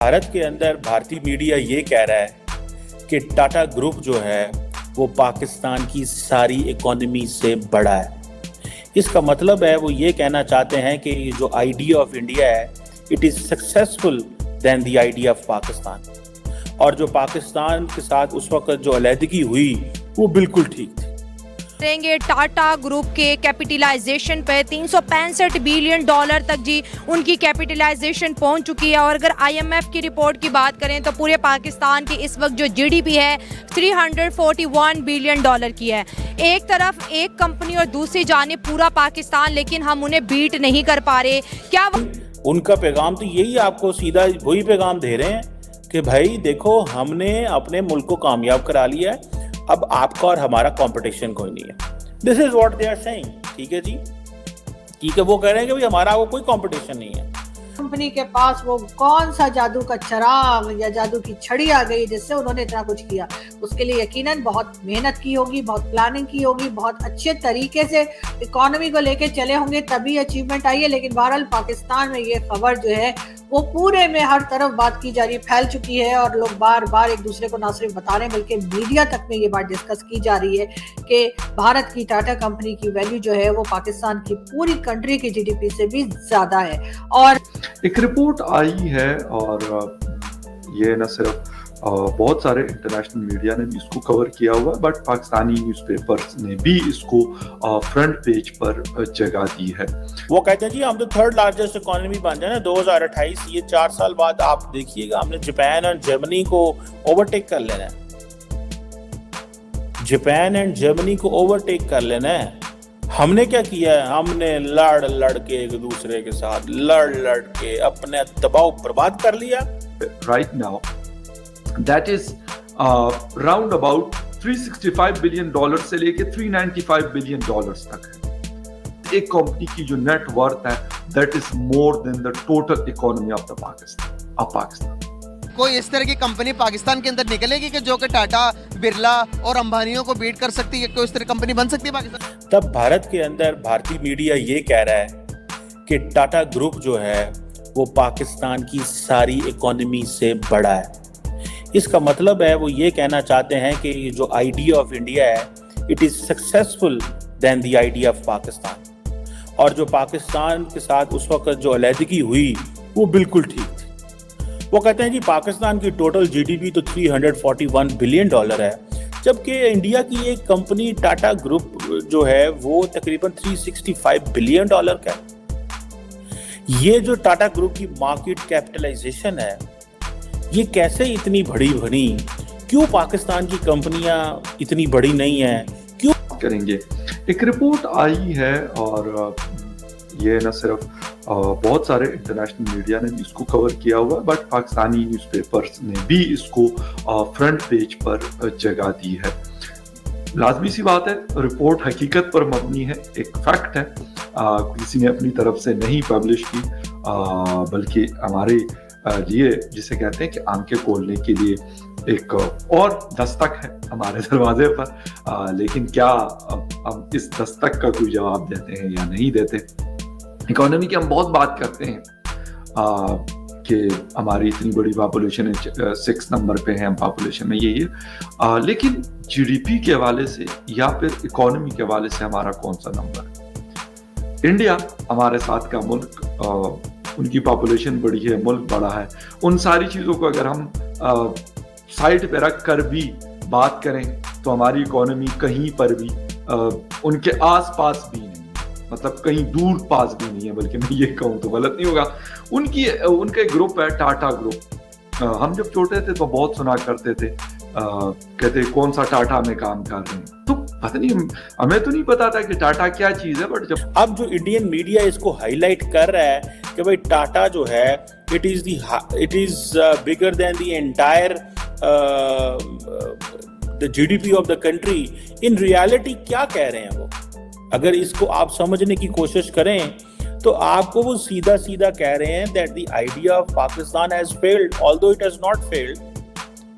भारत के अंदर भारतीय मीडिया ये कह रहा है कि टाटा ग्रुप जो है वो पाकिस्तान की सारी इकोनॉमी से बड़ा है। इसका मतलब है वो ये कहना चाहते हैं कि जो आइडिया ऑफ इंडिया है it is successful then the idea of Pakistan, और जो पाकिस्तान के साथ उस वक्त जो अलहदगी हुई वो बिल्कुल ठीक थी। करेंगे टाटा ग्रुप के कैपिटलाइजेशन पे 365 बिलियन डॉलर तक जी उनकी कैपिटलाइजेशन पहुंच चुकी है। और अगर आईएमएफ की रिपोर्ट की बात करें तो पूरे पाकिस्तान की इस वक्त जो जीडीपी है 341 बिलियन डॉलर की है। एक तरफ एक कंपनी और दूसरी जानिब पूरा पाकिस्तान, लेकिन हम उन्हें बीट नहीं कर पा रहे। क्या उनका पैगाम तो यही आपको सीधा वही पैगाम दे रहे हैं कि भाई देखो हमने अपने मुल्क को कामयाब करा लिया है, अब आपका और हमारा कंपटीशन कोई नहीं है। This is what they are saying. ठीक है जी, ठीक है, वो कह रहे हैं कि भाई हमारा वो कोई कंपटीशन नहीं है। कंपनी के पास वो कौन सा जादू का चिराग या जादू की छड़ी आ गई जिससे उन्होंने इतना कुछ किया। उसके लिए यकीनन बहुत मेहनत की होगी, बहुत प्लानिंग की होगी, बहुत अच्छे तरीके से इकोनॉमी को लेके चले होंगे, तभी अचीवमेंट आई है। लेकिन बहरहाल पाकिस्तान में ये खबर जो है वो पूरे में हर तरफ बात की जा रही है, फैल चुकी है, और लोग बार बार एक दूसरे को ना सिर्फ बता रहे हैं बल्कि मीडिया तक में ये बात डिस्कस की जा रही है कि भारत की टाटा कंपनी की वैल्यू जो है वो पाकिस्तान की पूरी कंट्री की जीडीपी से भी ज्यादा है। और एक रिपोर्ट आई है, और ये न सिर्फ बहुत सारे इंटरनेशनल मीडिया ने भी इसको कवर किया हुआ है, बट पाकिस्तानी न्यूज़पेपर्स ने भी इसको फ्रंट पेज पर जगह दी है। वो कहते हैं जी हम तो थर्ड लार्जेस्ट इकोनॉमी बन जाए ना 2028, ये 4 साल बाद आप देखिएगा हमने जापान और जर्मनी को ओवरटेक कर लेना है। जापान एंड जर्मनी को ओवरटेक कर लेना है। हमने क्या किया है, हमने लड़ के एक दूसरे के साथ लड़ के अपने दबाव बर्बाद कर लिया। Right now that is round about 365 billion dollar से लेके 395 बिलियन डॉलर्स तक है। एक कंपनी की जो नेट वर्थ है that is more than the total economy of the Pakistan. कोई इस तरह की कंपनी पाकिस्तान के अंदर निकलेगी कि जो कि टाटा, बिरला और अंबानियों को बीट कर सकती है? कोई इस तरह की कंपनी बन सकती है पाकिस्तान? तब भारत के अंदर भारतीय मीडिया ये कह रहा है कि टाटा ग्रुप जो है वो पाकिस्तान की सारी इकोनॉमी से बड़ा है। इसका मतलब है वो ये कहना चाहते हैं कि जो आइडिया ऑफ इंडिया है it is successful then the idea of Pakistan, और जो पाकिस्तान के साथ उस वक्त जो अलहदगी हुई वो बिल्कुल ठीक थी। वो कहते हैं जी पाकिस्तान की टोटल जीडीपी तो 341 बिलियन डॉलर है, जबकि इंडिया की एक कंपनी टाटा ग्रुप जो है वो तकरीबन 365 बिलियन डॉलर का है। ये जो टाटा ग्रुप की मार्केट कैपिटलाइजेशन है ये कैसे इतनी बड़ी बनी, क्यों पाकिस्तान की कंपनियां इतनी बड़ी नहीं है, क्यों करेंगे। एक रिपोर्ट आई है, और ये न सिर्फ बहुत सारे इंटरनेशनल मीडिया ने भी इसको कवर किया हुआ है, बट पाकिस्तानी न्यूज़पेपर्स ने भी इसको फ्रंट पेज पर जगह दी है। लाजमी सी बात है, रिपोर्ट हकीकत पर मबनी है, एक फैक्ट है, किसी ने अपनी तरफ से नहीं पब्लिश की, बल्कि हमारे लिए जिसे कहते हैं कि आंखें खोलने के लिए एक और दस्तक है हमारे दरवाजे पर। लेकिन क्या हम इस दस्तक का कोई जवाब देते हैं या नहीं देते? इकोनॉमी की हम बहुत बात करते हैं कि हमारी इतनी बड़ी पॉपुलेशन है, 6 नंबर पे है हम पॉपुलेशन में, ये लेकिन जीडीपी के हवाले से या फिर इकोनॉमी के हवाले से हमारा कौन सा नंबर है? इंडिया हमारे साथ का मुल्क, उनकी पॉपुलेशन बड़ी है, मुल्क बड़ा है, उन सारी चीज़ों को अगर हम साइड पे रख कर भी बात करें तो हमारी इकोनॉमी कहीं पर भी उनके आस पास भी नहीं, मतलब कहीं दूर पास भी नहीं है, बल्कि मैं ये कहूँ तो गलत नहीं होगा। उनका एक ग्रुप है टाटा ग्रुप। हम जब छोटे थे तो बहुत सुना करते थे, कहते कौन सा टाटा में काम कर रहे हैं, तो पता नहीं, हमें तो नहीं पता था कि टाटा क्या चीज है। बट जब अब जो इंडियन मीडिया इसको हाईलाइट कर रहा है कि भाई टाटा जो है it is bigger than the entire the GDP of the country, in reality क्या कह रहे हैं वो? अगर इसको आप समझने की कोशिश करें तो आपको वो सीधा सीधा कह रहे हैं that the idea of Pakistan has failed although it has not failed.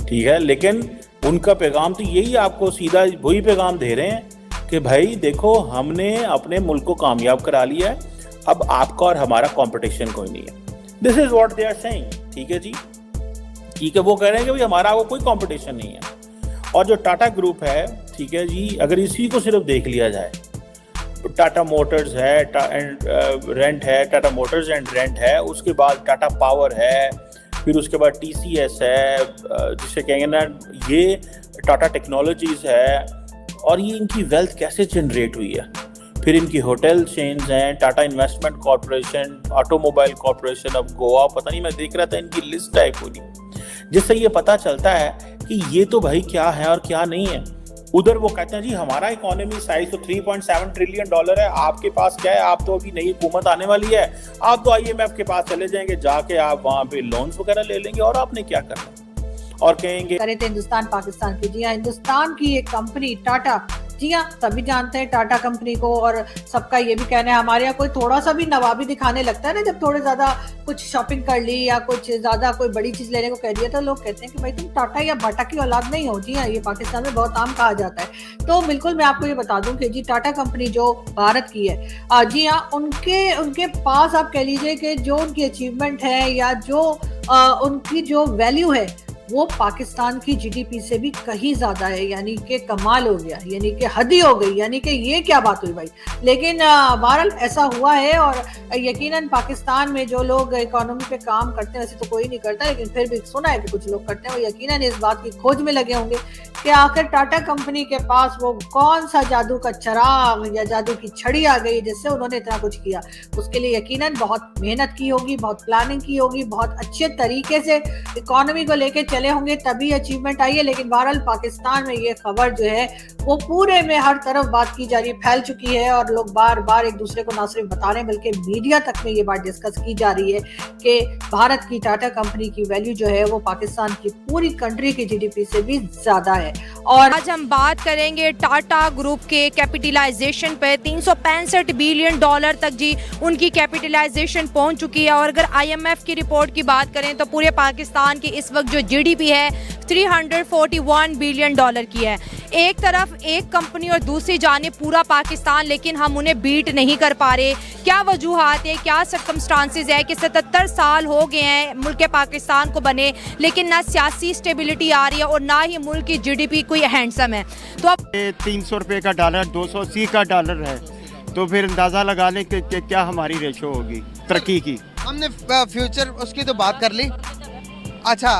ठीक है, लेकिन उनका पैगाम तो यही आपको सीधा वही पैगाम दे रहे हैं कि भाई देखो हमने अपने मुल्क को कामयाब करा लिया है, अब आपका और हमारा कंपटीशन कोई नहीं है। This is what they are saying. ठीक है जी। ठीक है, वो कह रहे हैं कि भाई हमारा वो कोई कंपटीशन नहीं है। और जो टाटा ग्रुप है, ठीक है जी, अगर इसी को सिर्फ देख लिया जाए तो टाटा मोटर्स है रेंट है, टाटा मोटर्स एंड रेंट है, उसके बाद टाटा पावर है, फिर उसके बाद TCS है, जिसे कहेंगे ना ये टाटा टेक्नोलॉजीज है, और ये इनकी वेल्थ कैसे जनरेट हुई है। फिर इनकी होटल चेन्स हैं, Tata investment corporation, automobile corporation of Goa, पता नहीं, मैं देख रहा था इनकी लिस्ट है पूरी, जिससे ये पता चलता है कि ये तो भाई क्या है और क्या नहीं है। उधर वो कहते हैं जी हमारा इकोनॉमी साइज तो $3.7 ट्रिलियन है, आपके पास क्या है, आप तो अभी नई हुकूमत आने वाली है, आप तो IMF के पास चले जाएंगे, जाके आप वहाँ पे लोन्स वगैरह ले लेंगे और आपने क्या करना, और कहेंगे करें तो हिंदुस्तान पाकिस्तान की। जी हाँ, हिंदुस्तान की एक कंपनी टाटा, जी हाँ सभी जानते हैं टाटा कंपनी को, और सबका ये भी कहना है, हमारे यहाँ कोई थोड़ा सा भी नवाबी दिखाने लगता है ना, जब थोड़े ज्यादा कुछ शॉपिंग कर ली या कुछ ज्यादा कोई बड़ी चीज लेने को कह दिया, तो लोग कहते हैं कि भाई तुम टाटा या बाटा की औलाद नहीं हो। जी हाँ, ये पाकिस्तान में बहुत आम कहा जाता है। तो बिल्कुल मैं आपको ये बता दूं कि जी टाटा कंपनी जो भारत की है, जी हाँ, उनके पास आप कह लीजिए कि जो उनकी अचीवमेंट है या जो उनकी जो वैल्यू है वो पाकिस्तान की GDP से भी कहीं ज्यादा है, यानी कि कमाल हो गया, यानी कि हद ही हो गई, यानी कि ये क्या बात हुई भाई। लेकिन बहरहाल ऐसा हुआ है, और यकीनन पाकिस्तान में जो लोग इकोनॉमी पे काम करते हैं, वैसे तो कोई नहीं करता, लेकिन फिर भी सुना है कि कुछ लोग करते हैं, वो यकीनन इस बात की खोज में लगे होंगे कि आखिर टाटा कंपनी के पास वो कौन सा जादू का चिराग या जादू की छड़ी आ गई जिससे उन्होंने इतना कुछ किया। उसके लिए यकीनन बहुत मेहनत की होगी, बहुत प्लानिंग की होगी, बहुत अच्छे तरीके से इकोनॉमी को लेके चले होंगे, तभी अचीवमेंट आई है। लेकिन बहरहाल पाकिस्तान में ये खबर जो है वो पूरे में हर तरफ बात की जा रही है, फैल चुकी है, और लोग बार बार एक दूसरे को ना सिर्फ बता रहे हैं बल्कि मीडिया तक में ये बात डिस्कस की जा रही है कि भारत की टाटा कंपनी की वैल्यू जो है वो पाकिस्तान की पूरी कंट्री की GDP से भी ज्यादा है। और आज हम बात करेंगे टाटा ग्रुप के कैपिटलाइजेशन पे। $365 बिलियन तक जी उनकी कैपिटलाइजेशन पहुंच चुकी है, और अगर IMF की रिपोर्ट की बात करें तो पूरे पाकिस्तान की इस वक्त जो GDP है 341 बिलियन डॉलर की है। एक तरफ एक कंपनी और दूसरी जानिब पूरा पाकिस्तान, लेकिन हम उन्हें बीट नहीं कर पा रहे। क्या वजूहात है, क्या सर्कमस्टांसेस है कि 77 साल हो गए हैं मुल्क पाकिस्तान को बने, लेकिन ना सियासी स्टेबिलिटी आ रही है और ना ही मुल्क की GDP कोई हैंडसम है। तो अब 300 रुपये का डॉलर 280 का डॉलर है, तो फिर अंदाज़ा लगा लें कि क्या हमारी रेशो होगी तरक्की की। हमने फ्यूचर उसकी तो बात कर ली। अच्छा,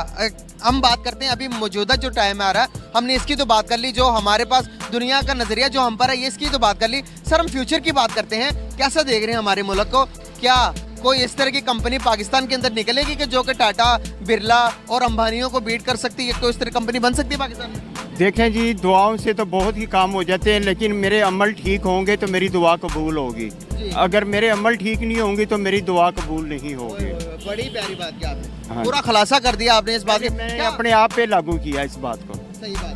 हम बात करते हैं अभी मौजूदा जो टाइम आ रहा है, हमने इसकी तो बात कर ली, जो हमारे पास दुनिया का नजरिया जो हम पर है ये इसकी तो बात कर ली। सर हम फ्यूचर की बात करते हैं, कैसा देख रहे हैं हमारे मुल्क को? क्या कोई इस तरह की कंपनी पाकिस्तान के अंदर निकलेगी कि जो कि टाटा, बिरला और अंबानियों को बीट कर सकती है? कोई इस तरह कंपनी बन सकती है पाकिस्तान में? देखें जी, दुआओं से तो बहुत ही काम हो जाते हैं, लेकिन मेरे अमल ठीक होंगे तो मेरी दुआ कबूल होगी, अगर मेरे अमल ठीक नहीं होंगे तो मेरी दुआ कबूल नहीं होगी। बड़ी प्यारी बात की आपने, हाँ। पूरा खुलासा कर दिया आपने इस बात के। मैंने अपने आप पे लागू किया इस बात को। सही बात